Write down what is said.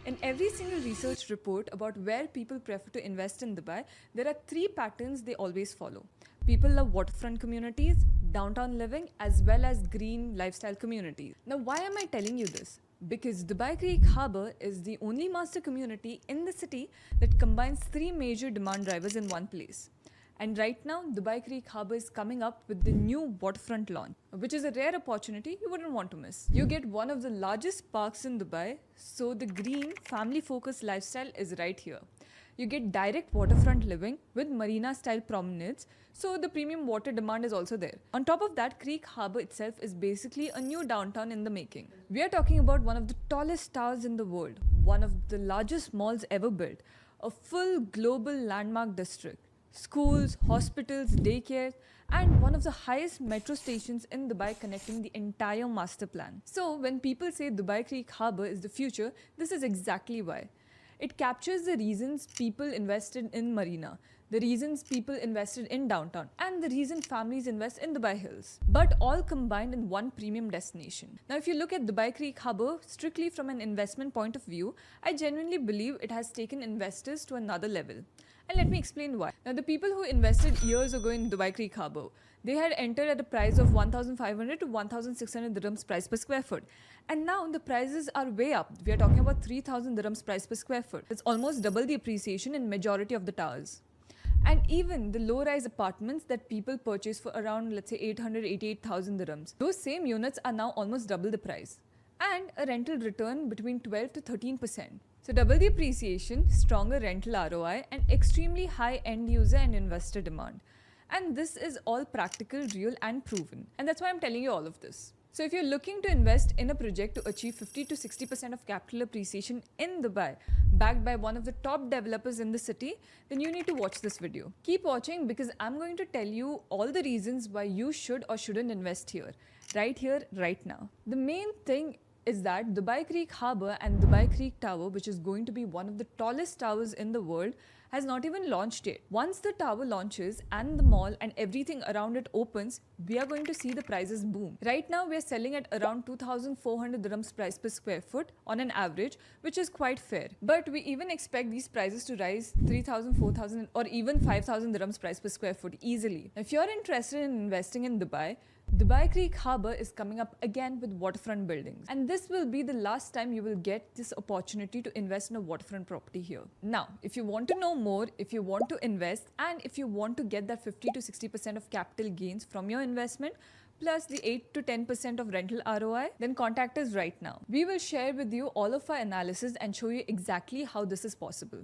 In every single research report about where people prefer to invest in Dubai, there are three patterns they always follow. People love waterfront communities, downtown living, as well as green lifestyle communities. Now, why am I telling you this? Because Dubai Creek Harbour is the only master community in the city that combines three major demand drivers in one place. And right now, Dubai Creek Harbour is coming up with the new waterfront launch, which is a rare opportunity you wouldn't want to miss. You get one of the largest parks in Dubai, so the green, family-focused lifestyle is right here. You get direct waterfront living with marina-style promenades, so the premium water demand is also there. On top of that, Creek Harbour itself is basically a new downtown in the making. We are talking about one of the tallest towers in the world, one of the largest malls ever built, a full global landmark district, schools, hospitals, daycare, and one of the highest metro stations in Dubai connecting the entire master plan. So when people say Dubai Creek Harbour is the future, this is exactly why. It captures the reasons people invested in Marina, the reasons people invested in downtown, and the reason families invest in Dubai Hills, but all combined in one premium destination. Now, if you look at Dubai Creek Harbour strictly from an investment point of view, I genuinely believe it has taken investors to another level. And let me explain why. Now, the people who invested years ago in Dubai Creek Harbour, they had entered at a price of 1,500 to 1,600 dirhams price per square foot. And now the prices are way up. We are talking about 3,000 dirhams price per square foot. It's almost double the appreciation in majority of the towers. And even the low-rise apartments that people purchase for around, let's say, 800, 88,000 dirhams, those same units are now almost double the price. And a rental return between 12 to 13%. So double the appreciation, stronger rental ROI, and extremely high end user and investor demand. And this is all practical, real, and proven. And that's why I'm telling you all of this. So if you're looking to invest in a project to achieve 50 to 60% of capital appreciation in Dubai, backed by one of the top developers in the city, then you need to watch this video. Keep watching because I'm going to tell you all the reasons why you should or shouldn't invest here, right now. The main thing is that Dubai Creek Harbour and Dubai Creek Tower, which is going to be one of the tallest towers in the world, has not even launched yet. Once the tower launches and the mall and everything around it opens, we are going to see the prices boom. Right now, we are selling at around 2,400 dirhams price per square foot on an average, which is quite fair. But we even expect these prices to rise 3,000, 4,000 or even 5,000 dirhams price per square foot easily. If you're interested in investing in Dubai, Dubai Creek Harbour is coming up again with waterfront buildings. And this will be the last time you will get this opportunity to invest in a waterfront property here. Now, if you want to know more, if you want to invest, and if you want to get that 50 to 60% of capital gains from your investment, plus the 8 to 10% of rental ROI, then contact us right now. We will share with you all of our analysis and show you exactly how this is possible.